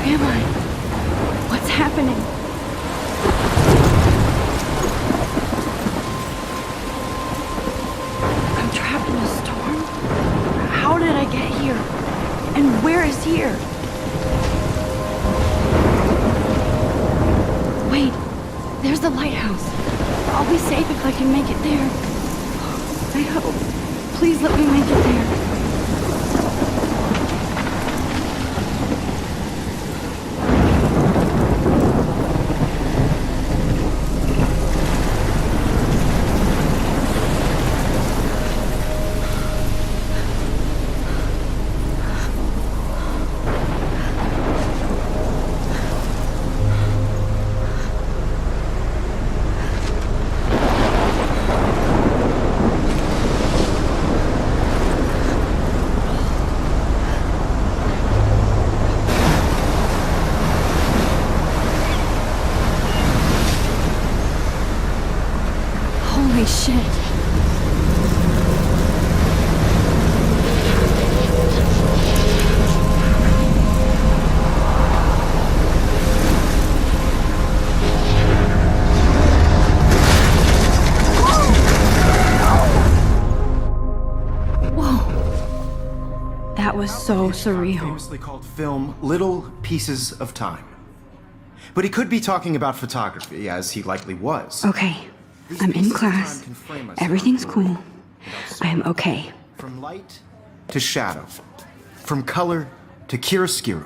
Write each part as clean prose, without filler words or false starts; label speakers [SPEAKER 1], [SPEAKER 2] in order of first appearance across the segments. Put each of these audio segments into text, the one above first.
[SPEAKER 1] am I? What's happening? I'm trapped in a storm? How did I get here? And where is here? Wait, there's the lighthouse. I'll be safe if I can make it there. I hope. Please let me make it there. Holy shit. Whoa. That was so surreal.
[SPEAKER 2] Famously called film Little Pieces of Time. But he could be talking about photography, as he likely was.
[SPEAKER 1] Okay. I'm in class. Everything's cool. I am okay.
[SPEAKER 2] From light to shadow. From color to chiaroscuro.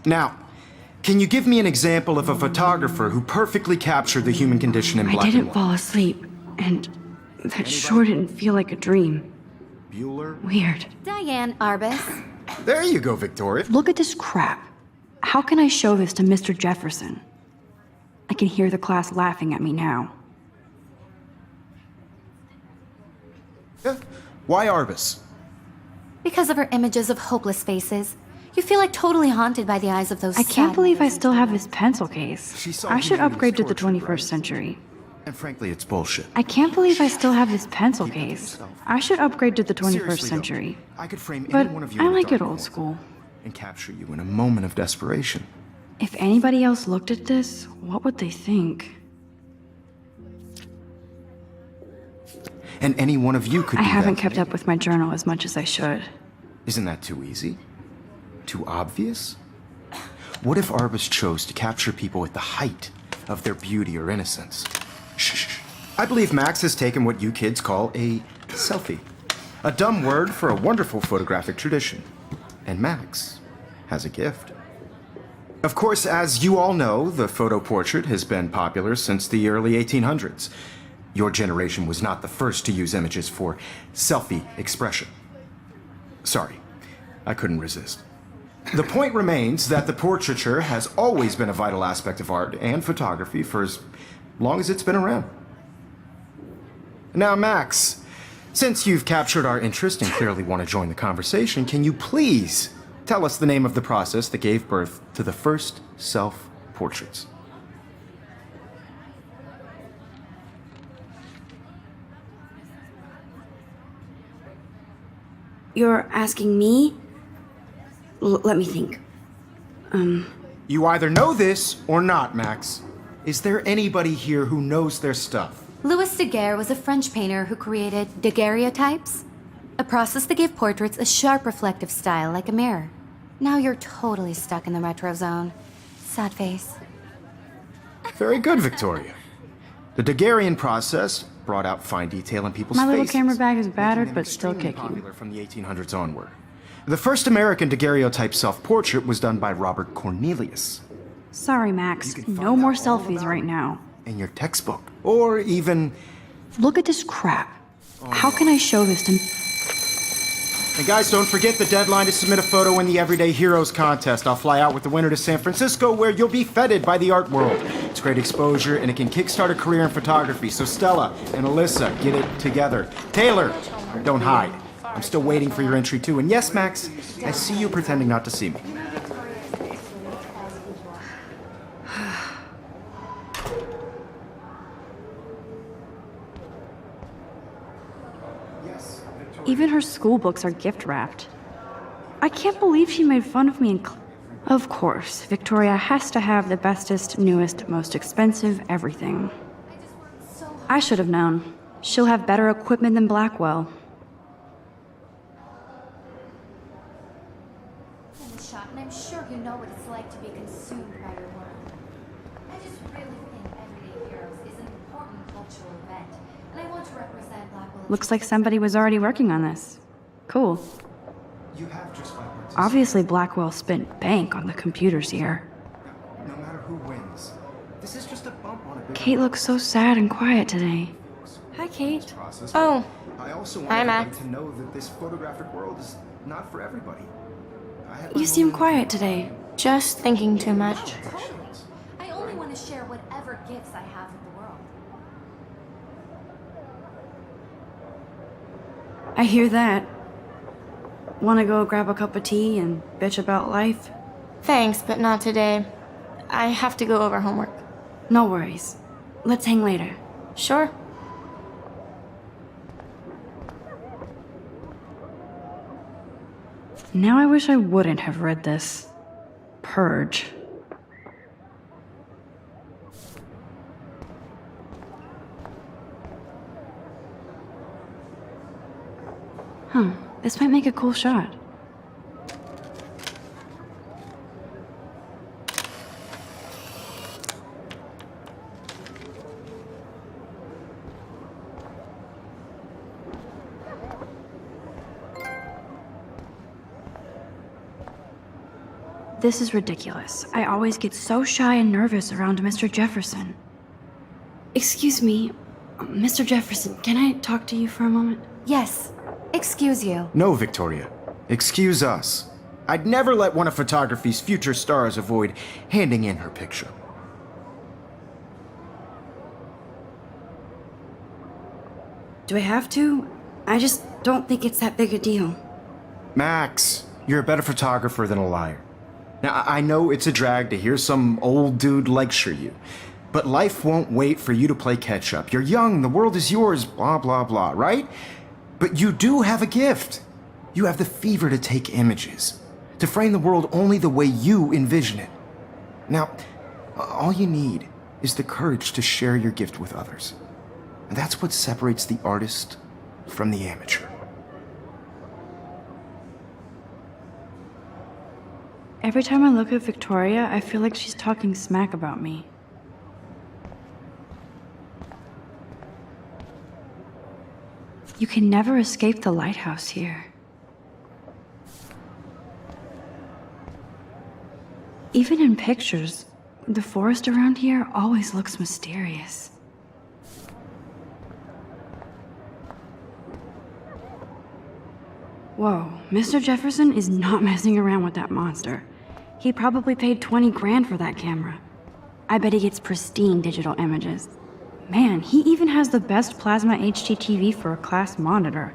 [SPEAKER 2] Now, can you give me an example of a photographer who perfectly captured the human condition in black
[SPEAKER 1] I
[SPEAKER 2] and
[SPEAKER 1] didn't
[SPEAKER 2] white?
[SPEAKER 1] fall asleep, and that sure didn't feel like a dream.
[SPEAKER 2] Bueller?
[SPEAKER 1] Weird.
[SPEAKER 3] Diane Arbus.
[SPEAKER 2] There you go, Victoria.
[SPEAKER 1] Look at this crap. How can I show this to Mr. Jefferson? I can hear the class laughing at me now.
[SPEAKER 2] Yeah. Why Arbus?
[SPEAKER 3] Because of her images of hopeless faces. You feel like totally haunted by the eyes of those
[SPEAKER 1] I can't
[SPEAKER 3] sad
[SPEAKER 1] believe I
[SPEAKER 3] mothers.
[SPEAKER 1] still have this pencil case.
[SPEAKER 2] She saw
[SPEAKER 1] I should
[SPEAKER 2] human
[SPEAKER 1] upgrade to the
[SPEAKER 2] torture,
[SPEAKER 1] 21st
[SPEAKER 2] right?
[SPEAKER 1] century.
[SPEAKER 2] And frankly, it's bullshit.
[SPEAKER 1] I can't believe I still have this pencil case. I should upgrade to the 21st
[SPEAKER 2] Seriously, though,
[SPEAKER 1] century.
[SPEAKER 2] I could frame
[SPEAKER 1] But
[SPEAKER 2] any one of you
[SPEAKER 1] I
[SPEAKER 2] in a
[SPEAKER 1] like it
[SPEAKER 2] dark
[SPEAKER 1] old
[SPEAKER 2] corner
[SPEAKER 1] school.
[SPEAKER 2] and capture you in a moment of desperation.
[SPEAKER 1] If anybody else looked at this, what would they think?
[SPEAKER 2] And any one of you could
[SPEAKER 1] I
[SPEAKER 2] do
[SPEAKER 1] haven't
[SPEAKER 2] that.
[SPEAKER 1] kept up with my journal as much as I should.
[SPEAKER 2] Isn't that too easy? Too obvious? What if Arbus chose to capture people at the height of their beauty or innocence? Shh. I believe Max has taken what you kids call a selfie. A dumb word for a wonderful photographic tradition. And Max has a gift. Of course, as you all know, the photo portrait has been popular since the early 1800s. Your generation was not the first to use images for selfie expression. Sorry, I couldn't resist. The point remains that the portraiture has always been a vital aspect of art and photography for as long as it's been around. Now, Max, since you've captured our interest and clearly want to join the conversation, can you please tell us the name of the process that gave birth to the first self-portraits?
[SPEAKER 1] You're asking me? Let me think.
[SPEAKER 2] You either know this or not, Max. Is there anybody here who knows their stuff?
[SPEAKER 3] Louis Daguerre was a French painter who created daguerreotypes, a process that gave portraits a sharp reflective style like a mirror. Now you're totally stuck in the retro zone. Sad face.
[SPEAKER 2] Very good, Victoria. The Daguerrean process brought out fine detail in people's
[SPEAKER 1] My
[SPEAKER 2] faces.
[SPEAKER 1] little camera bag is
[SPEAKER 2] making
[SPEAKER 1] battered,
[SPEAKER 2] them
[SPEAKER 1] but still
[SPEAKER 2] extremely
[SPEAKER 1] kicking.
[SPEAKER 2] popular from the 1800s onward. The first American daguerreotype self-portrait was done by Robert Cornelius
[SPEAKER 1] Sorry, Max.
[SPEAKER 2] can
[SPEAKER 1] No
[SPEAKER 2] find
[SPEAKER 1] more
[SPEAKER 2] out all
[SPEAKER 1] selfies
[SPEAKER 2] about
[SPEAKER 1] right
[SPEAKER 2] it.
[SPEAKER 1] now.
[SPEAKER 2] in your textbook. Or even...
[SPEAKER 1] Look at this crap. How can I show this to...
[SPEAKER 2] And guys, don't forget the deadline to submit a photo in the Everyday Heroes contest. I'll fly out with the winner to San Francisco, where you'll be feted by the art world. It's great exposure, and it can kickstart a career in photography. So Stella and Alyssa, get it together. Taylor, don't hide. I'm still waiting for your entry too. And yes, Max, I see you pretending not to see me.
[SPEAKER 1] Even her school books are gift wrapped. I can't believe she made fun of me in Of course, Victoria has to have the bestest, newest, most expensive everything. I should have known. She'll have better equipment than Blackwell.
[SPEAKER 3] In the shot, and I'm sure you know what it's like to be consumed by your world. I just really think Everyday Heroes is an important cultural event, and I want to represent Blackwell.
[SPEAKER 1] Looks like somebody was already working on this. Cool.
[SPEAKER 2] You have just by participating.
[SPEAKER 1] Obviously, Blackwell spent bank on the computers here.
[SPEAKER 2] No matter who wins, this is just a bump on a big
[SPEAKER 1] Kate looks so sad and quiet today. Hi, Kate.
[SPEAKER 2] process.
[SPEAKER 4] Oh,
[SPEAKER 2] I also want
[SPEAKER 4] hi,
[SPEAKER 2] everybody
[SPEAKER 4] Max.
[SPEAKER 2] to know that this photographic world is not for everybody. I had my
[SPEAKER 1] You seem
[SPEAKER 2] moment of
[SPEAKER 1] quiet today.
[SPEAKER 4] just thinking too much.
[SPEAKER 3] I only want to share whatever gifts I have with the world.
[SPEAKER 1] I hear that. Wanna go grab a cup of tea and bitch about life?
[SPEAKER 4] Thanks, but not today. I have to go over homework.
[SPEAKER 1] No worries. Let's hang later.
[SPEAKER 4] Sure.
[SPEAKER 1] Now I wish I wouldn't have read this. Purge. Huh, this might make a cool shot. This is ridiculous. I always get so shy and nervous around Mr. Jefferson. Excuse me, Mr. Jefferson, can I talk to you for a moment?
[SPEAKER 3] Yes. Excuse you.
[SPEAKER 2] No, Victoria. Excuse us. I'd never let one of photography's future stars avoid handing in her picture.
[SPEAKER 1] Do I have to? I just don't think it's that big a deal.
[SPEAKER 2] Max, you're a better photographer than a liar. Now, I know it's a drag to hear some old dude lecture you, but life won't wait for you to play catch up. You're young, the world is yours, blah, blah, blah, right? But you do have a gift. You have the fever to take images, to frame the world only the way you envision it. Now, all you need is the courage to share your gift with others. And that's what separates the artist from the amateur.
[SPEAKER 1] Every time I look at Victoria, I feel like she's talking smack about me. You can never escape the lighthouse here. Even in pictures, the forest around here always looks mysterious. Whoa, Mr. Jefferson is not messing around with that monster. He probably paid 20 grand for that camera. I bet he gets pristine digital images. Man, he even has the best plasma HDTV for a class monitor.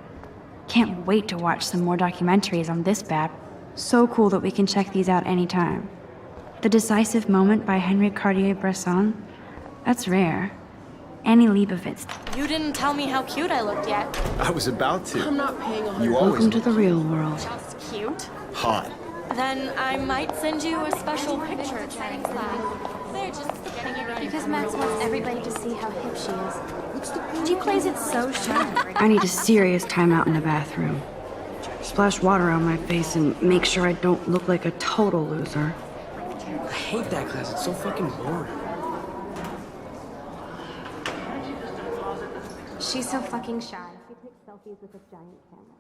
[SPEAKER 1] Can't wait to watch some more documentaries on this bad. So cool that we can check these out anytime. The Decisive Moment by Henry Cartier-Bresson? That's rare. Annie Leibovitz.
[SPEAKER 4] You didn't tell me how cute I looked yet.
[SPEAKER 2] I was about to.
[SPEAKER 5] I'm not paying a
[SPEAKER 2] You always
[SPEAKER 1] Welcome to the real world.
[SPEAKER 4] Just cute.
[SPEAKER 2] hot.
[SPEAKER 4] Then I might send you a special picture. They're just getting it ready.
[SPEAKER 3] Because Max wants everybody to see how hip she is. She plays it so shy.
[SPEAKER 1] I need a serious timeout in the bathroom. Splash water on my face and make sure I don't look like a total loser.
[SPEAKER 5] I hate that class. It's so fucking boring.
[SPEAKER 3] She's so fucking shy. She takes selfies with a giant camera.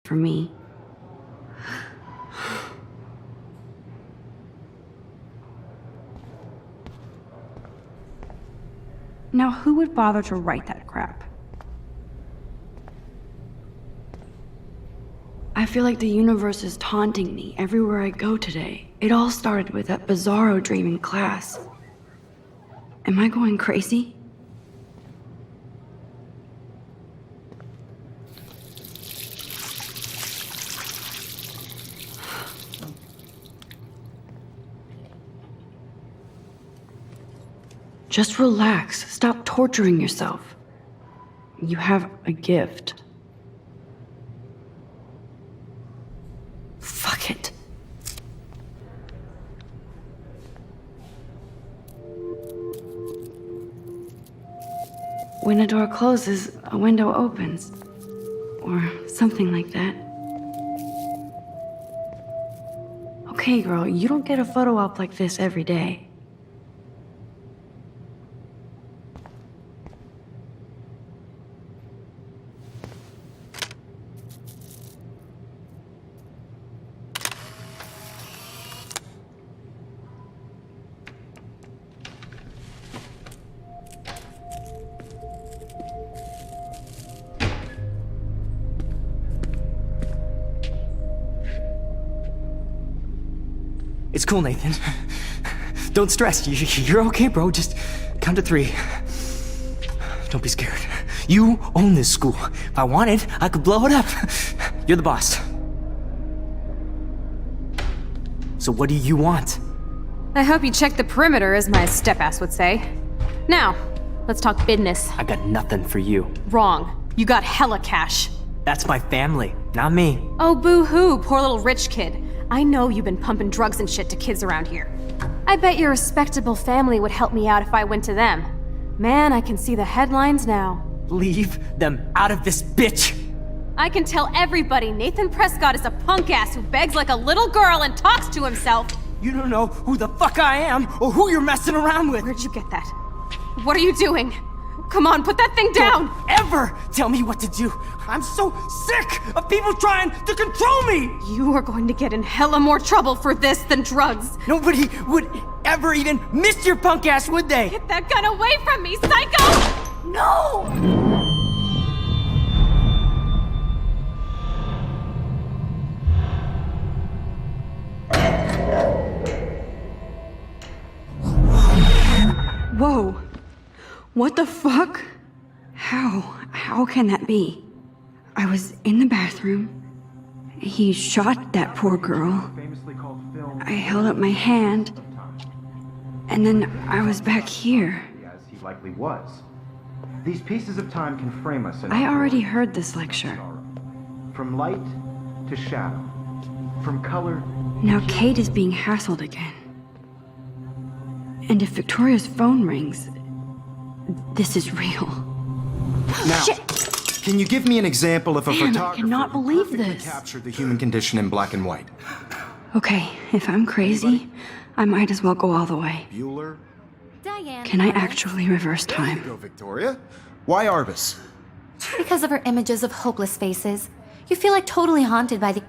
[SPEAKER 1] for me. Now, who would bother to write that crap? I feel like the universe is taunting me everywhere I go today. It all started with that bizarro dream in class. Am I going crazy? Just relax. Stop torturing yourself. You have a gift. Fuck it. When a door closes, a window opens. Or something like that. Okay, girl, you don't get a photo op like this every day.
[SPEAKER 5] It's cool, Nathan. Don't stress. You're okay, bro. Just count to 3. Don't be scared. You own this school. If I wanted, I could blow it up. You're the boss. So what do you want?
[SPEAKER 6] I hope you checked the perimeter, as my step-ass would say. Now, let's talk business.
[SPEAKER 5] I got nothing for you.
[SPEAKER 6] Wrong. You got hella cash.
[SPEAKER 5] That's my family, not me.
[SPEAKER 6] Oh, boo-hoo, poor little rich kid. I know you've been pumping drugs and shit to kids around here. I bet your respectable family would help me out if I went to them. Man, I can see the headlines now.
[SPEAKER 5] Leave them out of this bitch!
[SPEAKER 6] I can tell everybody Nathan Prescott is a punk ass who begs like a little girl and talks to himself.
[SPEAKER 5] You don't know who the fuck I am or who you're messing around with.
[SPEAKER 6] Where'd you get that? What are you doing? Come on, put that thing down!
[SPEAKER 5] Don't ever tell me what to do! I'm so sick of people trying to control me!
[SPEAKER 6] You are going to get in hella more trouble for this than drugs.
[SPEAKER 5] Nobody would ever even miss your punk ass, would they?
[SPEAKER 6] Get that gun away from me, psycho! No!
[SPEAKER 1] Whoa. What the fuck? How can that be? I was in the bathroom. He shot that poor girl. I held up my hand. And then I was back here.
[SPEAKER 2] As he likely was. These pieces of time can frame us in
[SPEAKER 1] I already heard this lecture.
[SPEAKER 2] from light to shadow, from color.
[SPEAKER 1] Now Kate is being hassled again. And if Victoria's phone rings, this is real.
[SPEAKER 2] Now,
[SPEAKER 1] Shit.
[SPEAKER 2] can you give me an example of a
[SPEAKER 1] Man, I
[SPEAKER 2] photographer
[SPEAKER 1] cannot
[SPEAKER 2] who
[SPEAKER 1] believe
[SPEAKER 2] perfectly
[SPEAKER 1] this.
[SPEAKER 2] captured the human condition in black and white?
[SPEAKER 1] Okay, if I'm crazy, I might as well go all the way.
[SPEAKER 2] Bueller?
[SPEAKER 3] Diane.
[SPEAKER 1] Can I actually reverse
[SPEAKER 2] There you
[SPEAKER 1] time?
[SPEAKER 2] go, Victoria. Why Arbus?
[SPEAKER 3] Because of her images of hopeless faces, you feel like totally haunted by the.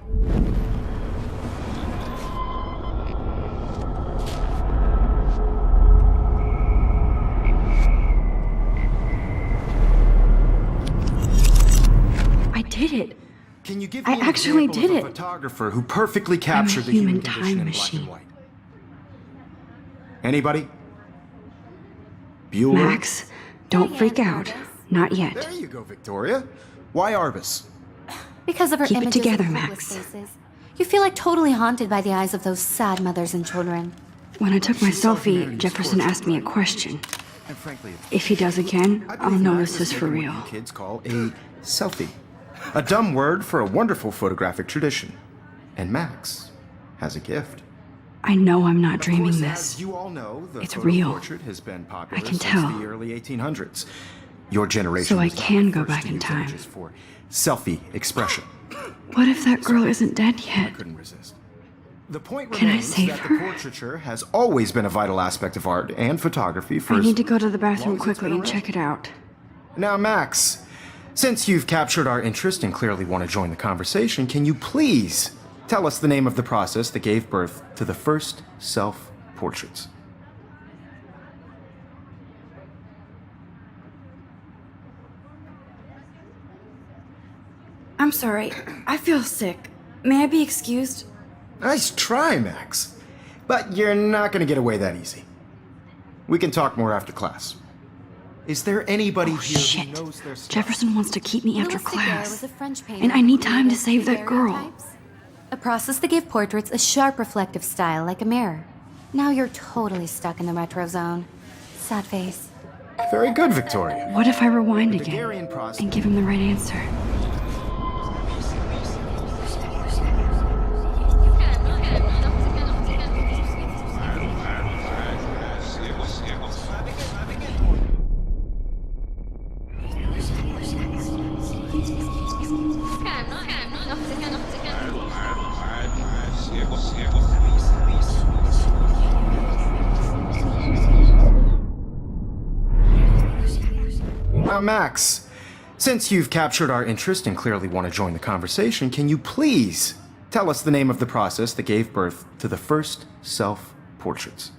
[SPEAKER 1] I did it.
[SPEAKER 2] Can you give
[SPEAKER 1] I
[SPEAKER 2] me an
[SPEAKER 1] actually
[SPEAKER 2] example
[SPEAKER 1] did
[SPEAKER 2] of a
[SPEAKER 1] it.
[SPEAKER 2] photographer who perfectly captured the human
[SPEAKER 1] human
[SPEAKER 2] condition
[SPEAKER 1] time
[SPEAKER 2] in
[SPEAKER 1] machine.
[SPEAKER 2] black and white? Anybody? Bueller?
[SPEAKER 1] Max, don't freak out. Not yet.
[SPEAKER 2] There you go, Victoria. Why Arbus?
[SPEAKER 3] Because of her
[SPEAKER 1] Keep it
[SPEAKER 3] images
[SPEAKER 1] together,
[SPEAKER 3] of
[SPEAKER 1] Max.
[SPEAKER 3] hopeless faces, you feel like totally haunted by the eyes of those sad mothers and children.
[SPEAKER 1] When I took my
[SPEAKER 2] She saw
[SPEAKER 1] selfie,
[SPEAKER 2] humanity's
[SPEAKER 1] Jefferson
[SPEAKER 2] torture,
[SPEAKER 1] asked me a
[SPEAKER 2] right?
[SPEAKER 1] question.
[SPEAKER 2] And frankly,
[SPEAKER 1] If he does again,
[SPEAKER 2] I
[SPEAKER 1] I'll
[SPEAKER 2] believe
[SPEAKER 1] know
[SPEAKER 2] Max
[SPEAKER 1] this
[SPEAKER 2] is
[SPEAKER 1] is for
[SPEAKER 2] making
[SPEAKER 1] real.
[SPEAKER 2] what you kids call a selfie. A dumb word for a wonderful photographic tradition. And Max has a gift.
[SPEAKER 1] I know I'm not
[SPEAKER 2] Of
[SPEAKER 1] dreaming
[SPEAKER 2] course,
[SPEAKER 1] this.
[SPEAKER 2] As you all know, the
[SPEAKER 1] It's
[SPEAKER 2] photo
[SPEAKER 1] real.
[SPEAKER 2] portrait has been popular
[SPEAKER 1] I can
[SPEAKER 2] since
[SPEAKER 1] tell.
[SPEAKER 2] the early 1800s. Your generation
[SPEAKER 1] So I
[SPEAKER 2] was not
[SPEAKER 1] can
[SPEAKER 2] the
[SPEAKER 1] go
[SPEAKER 2] first
[SPEAKER 1] back
[SPEAKER 2] to
[SPEAKER 1] in
[SPEAKER 2] use
[SPEAKER 1] time.
[SPEAKER 2] images for selfie expression.
[SPEAKER 1] What if that girl isn't dead
[SPEAKER 2] I
[SPEAKER 1] yet?
[SPEAKER 2] couldn't resist. The point
[SPEAKER 1] Can I
[SPEAKER 2] remains
[SPEAKER 1] save
[SPEAKER 2] that
[SPEAKER 1] her?
[SPEAKER 2] the portraiture has always been a vital aspect of art and photography for
[SPEAKER 1] I
[SPEAKER 2] as
[SPEAKER 1] need to go to the
[SPEAKER 2] long
[SPEAKER 1] bathroom
[SPEAKER 2] as it's
[SPEAKER 1] quickly
[SPEAKER 2] been
[SPEAKER 1] and
[SPEAKER 2] around.
[SPEAKER 1] check it out.
[SPEAKER 2] Now, Max, Since you've captured our interest and clearly want to join the conversation, can you please tell us the name of the process that gave birth to the first self-portraits?
[SPEAKER 1] I'm sorry. I feel sick. May I be excused?
[SPEAKER 2] Nice try, Max. But you're not going to get away that easy. We can talk more after class. Is there anybody here
[SPEAKER 1] Shit.
[SPEAKER 2] who knows their stuff?
[SPEAKER 1] Jefferson wants to keep me after
[SPEAKER 3] Louis Daguerre
[SPEAKER 1] class.
[SPEAKER 3] was a French painter
[SPEAKER 1] And I need
[SPEAKER 3] who
[SPEAKER 1] time to
[SPEAKER 3] created
[SPEAKER 1] save that girl.
[SPEAKER 3] daguerreotypes, a process that gave portraits a sharp reflective style like a mirror. Now you're totally stuck in the retro zone. Sad face.
[SPEAKER 2] Very good, Victoria.
[SPEAKER 1] What if I rewind
[SPEAKER 2] Daguerrean
[SPEAKER 1] again
[SPEAKER 2] process.
[SPEAKER 1] and give him the right answer?
[SPEAKER 2] Now, Max, since you've captured our interest and clearly want to join the conversation, can you please tell us the name of the process that gave birth to the first self-portraits?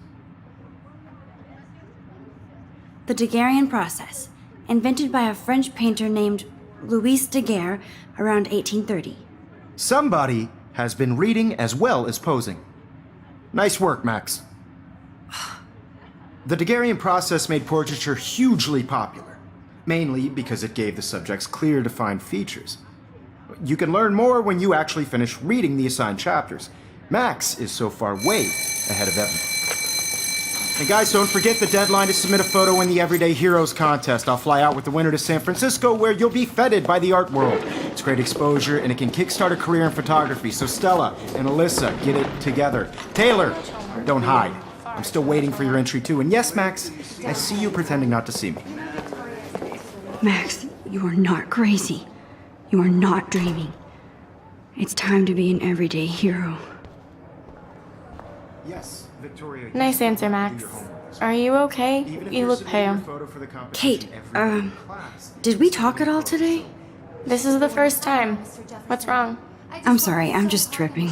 [SPEAKER 1] The Daguerrean process, invented by a French painter named Louis Daguerre around 1830.
[SPEAKER 2] Somebody has been reading as well as posing. Nice work, Max. The Daguerrean process made portraiture hugely popular, mainly because it gave the subjects clear, defined features. You can learn more when you actually finish reading the assigned chapters. Max is so far way ahead of everyone. And guys, don't forget the deadline to submit a photo in the Everyday Heroes contest. I'll fly out with the winner to San Francisco, where you'll be feted by the art world. It's great exposure, and it can kickstart a career in photography. So Stella and Alyssa, get it together. Taylor, don't hide. I'm still waiting for your entry too. And yes, Max, I see you pretending not to see me.
[SPEAKER 1] Max, you are not crazy. You are not dreaming. It's time to be an everyday hero.
[SPEAKER 2] Yes, Victoria.
[SPEAKER 4] Nice answer, Max. Are you okay? You look pale.
[SPEAKER 1] Kate, did we talk at all today?
[SPEAKER 4] This is the first time. What's wrong?
[SPEAKER 1] I'm sorry, I'm just tripping.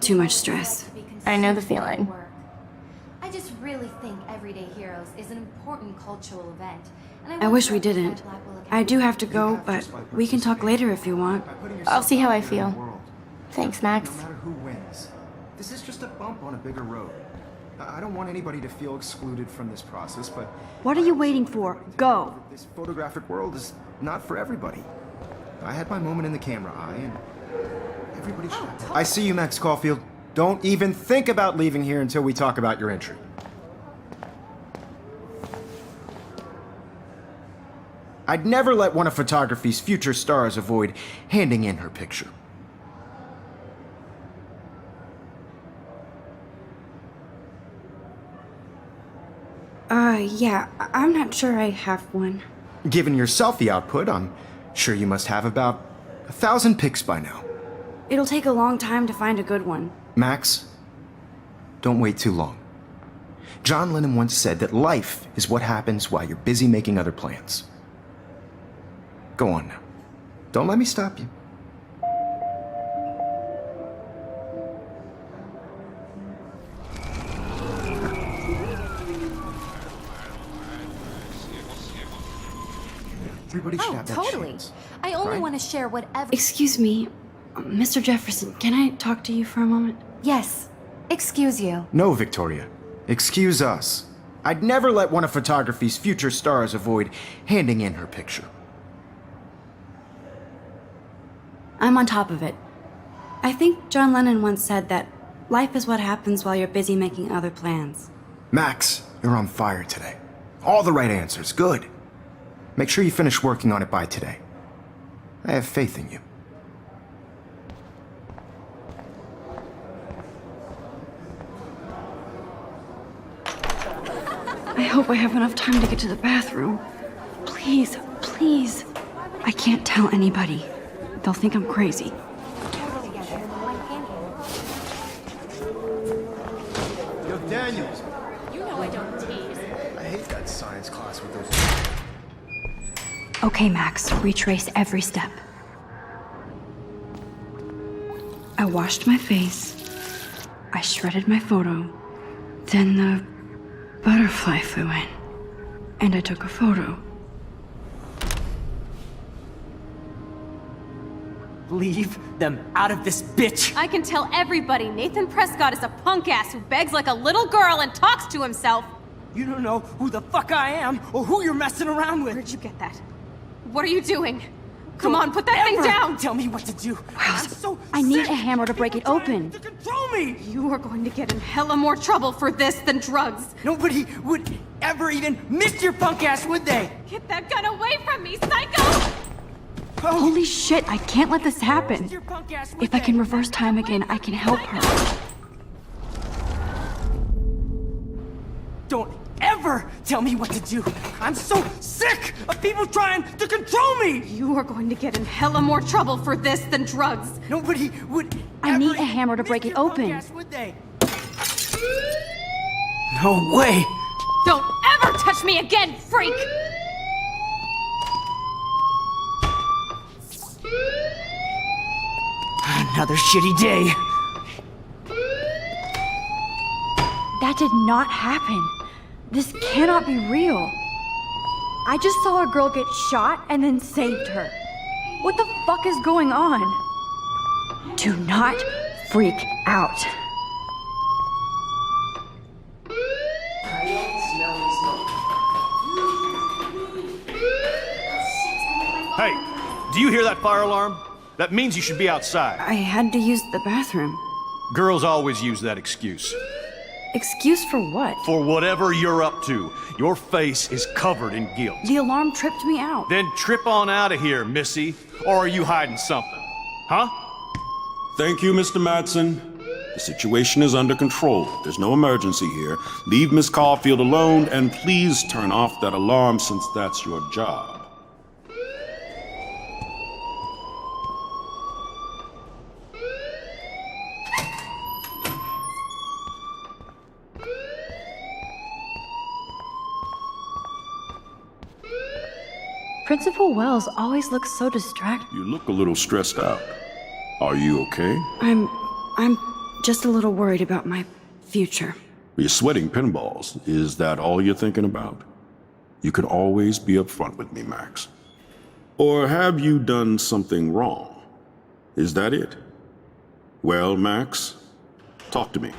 [SPEAKER 1] Too much stress.
[SPEAKER 4] I know the feeling.
[SPEAKER 3] I just really think Everyday Heroes is an important cultural event. And
[SPEAKER 1] I wish we
[SPEAKER 3] want to
[SPEAKER 1] didn't.
[SPEAKER 3] that Blackwell Academy-
[SPEAKER 1] I do have to go, but we can talk later if you want.
[SPEAKER 4] I'll see how I feel. Thanks, Max.
[SPEAKER 2] No matter who wins, this is just a bump on a bigger road. I don't want anybody to feel excluded from this process, but
[SPEAKER 1] What are you waiting for? Go!
[SPEAKER 2] this photographic world is not for everybody. I had my moment in the camera eye, and everybody should have that. I see you, Max Caulfield. Don't even think about leaving here until we talk about your entry. I'd never let one of photography's future stars avoid handing in her picture.
[SPEAKER 1] Yeah, I'm not sure I have one.
[SPEAKER 2] Given your selfie output, I'm sure you must have about 1,000 pics by now.
[SPEAKER 1] It'll take a long time to find a good one.
[SPEAKER 2] Max, don't wait too long. John Lennon once said that life is what happens while you're busy making other plans. Go on now. Don't let me stop you. Everybody should
[SPEAKER 3] Oh,
[SPEAKER 2] have that
[SPEAKER 3] totally.
[SPEAKER 2] chance.
[SPEAKER 3] I only
[SPEAKER 2] right?
[SPEAKER 3] want to share whatever.
[SPEAKER 1] Excuse me, Mr. Jefferson, can I talk to you for a moment?
[SPEAKER 3] Yes. Excuse you.
[SPEAKER 2] No, Victoria. Excuse us. I'd never let one of photography's future stars avoid handing in her picture.
[SPEAKER 1] I'm on top of it. I think John Lennon once said that life is what happens while you're busy making other plans.
[SPEAKER 2] Max, you're on fire today. All the right answers. Good. Make sure you finish working on it by today. I have faith in you.
[SPEAKER 1] I hope I have enough time to get to the bathroom. Please, please. I can't tell anybody. They'll think I'm crazy.
[SPEAKER 2] Yo, Daniels.
[SPEAKER 4] You know I don't tease.
[SPEAKER 2] I hate that science class with those...
[SPEAKER 1] Okay, Max, retrace every step. I washed my face. I shredded my photo. Then the butterfly flew in. And I took a photo.
[SPEAKER 5] Leave them out of this bitch!
[SPEAKER 6] I can tell everybody Nathan Prescott is a punk ass who begs like a little girl and talks to himself.
[SPEAKER 5] You don't know who the fuck I am or who you're messing around with.
[SPEAKER 6] Where'd you get that? What are you doing? Come on, put that thing
[SPEAKER 5] Ever
[SPEAKER 6] down!
[SPEAKER 5] Tell me what to do. I'm so
[SPEAKER 1] I need
[SPEAKER 5] sick
[SPEAKER 1] a hammer to
[SPEAKER 5] of
[SPEAKER 1] break
[SPEAKER 5] people
[SPEAKER 1] it open.
[SPEAKER 5] trying To control me.
[SPEAKER 6] You are going to get in hella more trouble for this than drugs.
[SPEAKER 5] Nobody would ever even miss your punk ass, would they?
[SPEAKER 6] Get that gun away from me, psycho!
[SPEAKER 1] Holy shit, I can't let this happen.
[SPEAKER 5] Your punk ass, would
[SPEAKER 1] If I can
[SPEAKER 5] they?
[SPEAKER 1] reverse time again, I can help her.
[SPEAKER 5] Don't ever tell me what to do. I'm so sick of people trying to control me.
[SPEAKER 6] You are going to get in hella more trouble for this than drugs.
[SPEAKER 5] Nobody would.
[SPEAKER 1] I
[SPEAKER 5] ever
[SPEAKER 1] need a hammer to
[SPEAKER 5] miss
[SPEAKER 1] break it
[SPEAKER 5] your punk
[SPEAKER 1] open.
[SPEAKER 5] ass, would they? No way.
[SPEAKER 6] Don't ever touch me again, freak!
[SPEAKER 5] Another shitty day.
[SPEAKER 1] That did not happen. This cannot be real. I just saw a girl get shot and then saved her. What the fuck is going on? Do not freak out.
[SPEAKER 7] Hey, do you hear that fire alarm? That means you should be outside.
[SPEAKER 1] I had to use the bathroom.
[SPEAKER 7] Girls always use that excuse.
[SPEAKER 1] Excuse for what?
[SPEAKER 7] For whatever you're up to, your face is covered in guilt.
[SPEAKER 1] The alarm tripped me out.
[SPEAKER 7] Then trip on out of here, Missy. Or are you hiding something? Huh?
[SPEAKER 8] Thank you, Mr. Madsen. The situation is under control. There's no emergency here. Leave Miss Caulfield alone, and please turn off that alarm since that's your job.
[SPEAKER 1] Principal Wells always looks so distracted.
[SPEAKER 8] You look a little stressed out. Are you okay?
[SPEAKER 1] I'm just a little worried about my future.
[SPEAKER 8] You're sweating pinballs. Is that all you're thinking about? You can always be upfront with me, Max. Or have you done something wrong? Is that it? Well, Max, talk to me.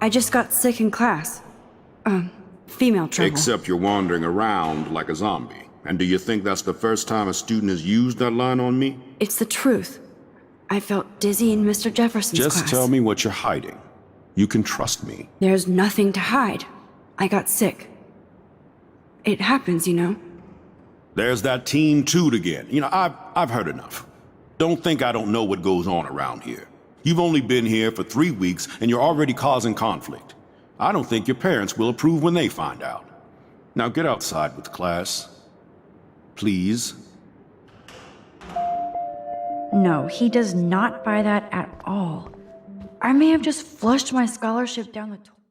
[SPEAKER 1] I just got sick in class. Female trouble.
[SPEAKER 8] Except you're wandering around like a zombie. And do you think that's the first time a student has used that line on me?
[SPEAKER 1] It's the truth. I felt dizzy in Mr. Jefferson's class.
[SPEAKER 8] Just tell me what you're hiding. You can trust me.
[SPEAKER 1] There's nothing to hide. I got sick. It happens, you know.
[SPEAKER 8] There's that teen toot again. You know, I've heard enough. Don't think I don't know what goes on around here. You've only been here for 3 weeks and you're already causing conflict. I don't think your parents will approve when they find out. Now get outside with class. Please.
[SPEAKER 1] No, he does not buy that at all. I may have just flushed my scholarship down the toilet.